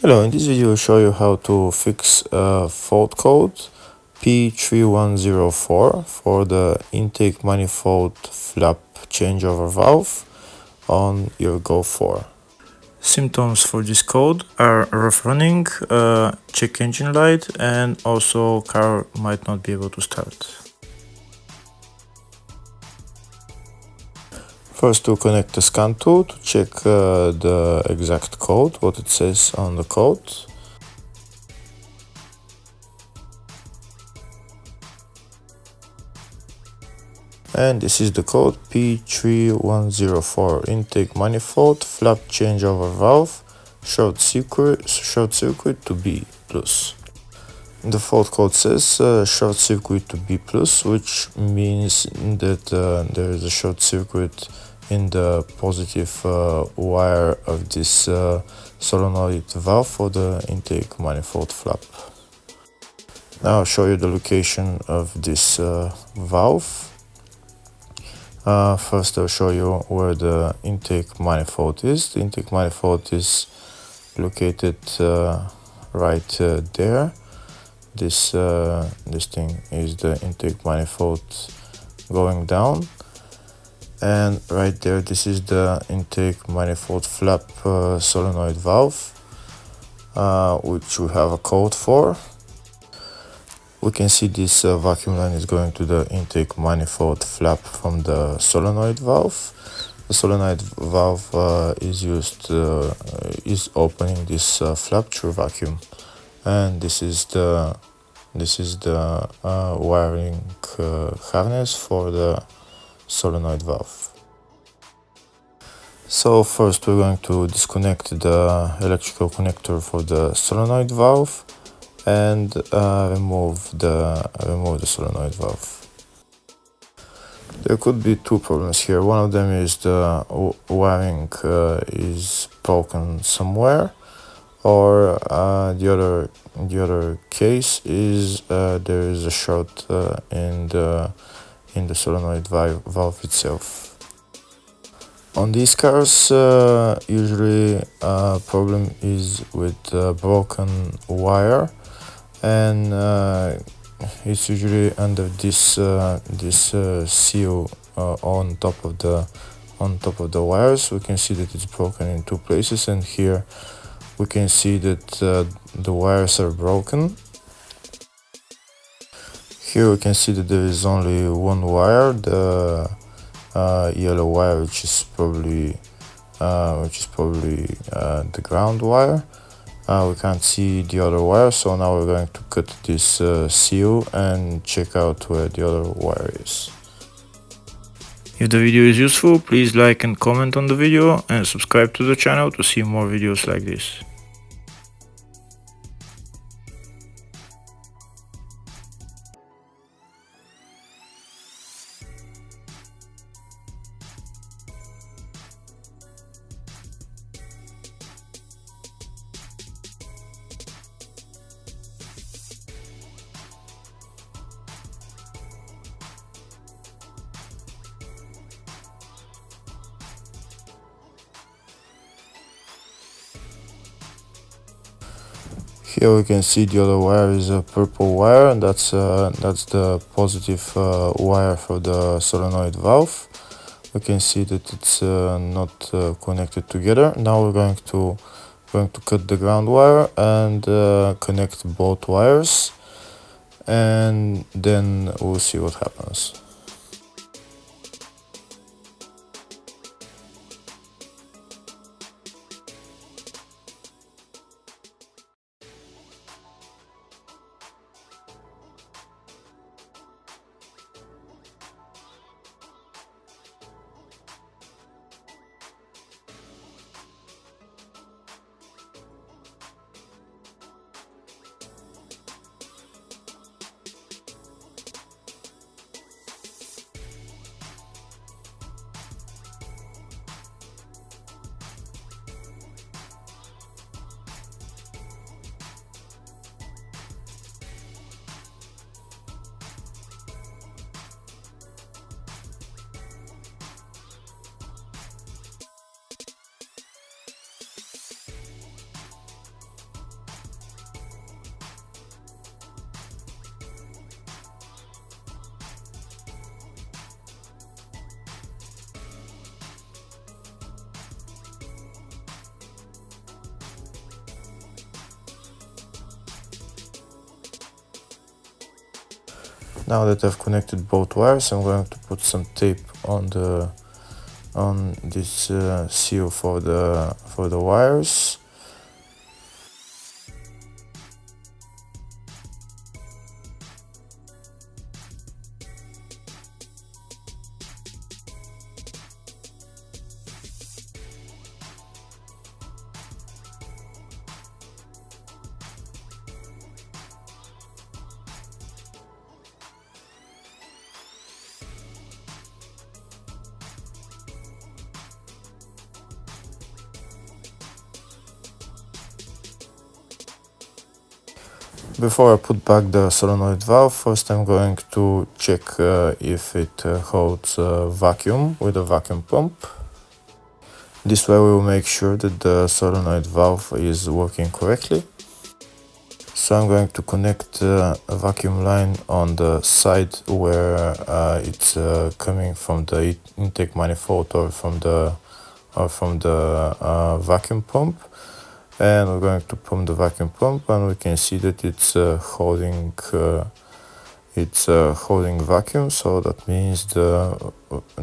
Hello, in this video I'll show you how to fix a fault code P3104 for the intake manifold flap changeover valve on your Golf 4. Symptoms for this code are rough running, check engine light, and also car might not be able to start. First, to connect the scan tool to check the exact code, what it says on the code. And this is the code P3104, intake manifold flap changeover valve, short circuit to B+. The fault code says short circuit to B+, which means that there is a short circuit in the positive wire of this solenoid valve for the intake manifold flap. Now I'll show you the location of this valve. First I'll show you where the intake manifold is. The intake manifold is located right there. This thing is the intake manifold going down, and right there this is the intake manifold flap solenoid valve, which we have a code for. We can see this vacuum line is going to the intake manifold flap from the solenoid valve. The solenoid valve is opening this flap through vacuum, and this is the wiring harness for the solenoid valve. So first we're going to disconnect the electrical connector for the solenoid valve and remove the solenoid valve. There could be two problems here. One of them is the wiring is broken somewhere, or the other case is there is a short in the solenoid valve itself. On these cars, usually problem is with broken wire, and it's usually under this seal on top of the wires. We can see that it's broken in two places, and here we can see that the wires are broken. Here we can see that there is only one wire, the yellow wire, which is probably the ground wire. We can't see the other wire, so now we're going to cut this seal and check out where the other wire is. If the video is useful, please like and comment on the video and subscribe to the channel to see more videos like this. Here we can see the other wire is a purple wire, and that's the positive wire for the solenoid valve. We can see that it's not connected together. Now we're going to cut the ground wire and connect both wires, and then we'll see what happens. Now that I've connected both wires, I'm going to put some tape on this seal for the wires. Before I put back the solenoid valve, first I'm going to check if it holds vacuum with a vacuum pump. This way we will make sure that the solenoid valve is working correctly. So I'm going to connect a vacuum line on the side where it's coming from the intake manifold or from the vacuum pump. And we're going to pump the vacuum pump, and we can see that it's holding vacuum, so that means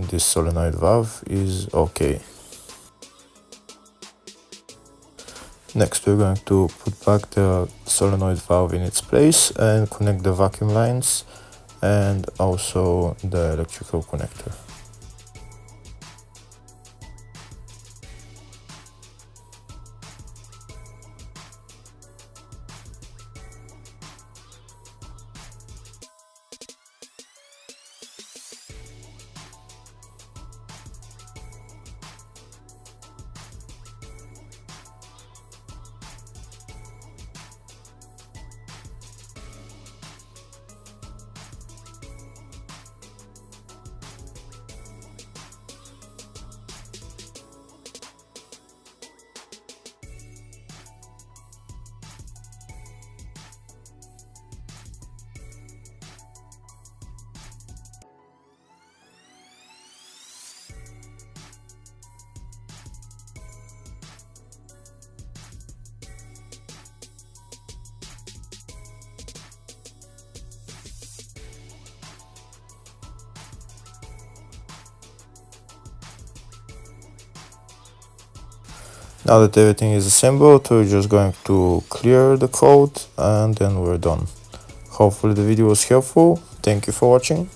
this solenoid valve is okay. Next, we're going to put back the solenoid valve in its place and connect the vacuum lines and also the electrical connector. Now that everything is assembled, we're just going to clear the code and then we're done. Hopefully the video was helpful. Thank you for watching.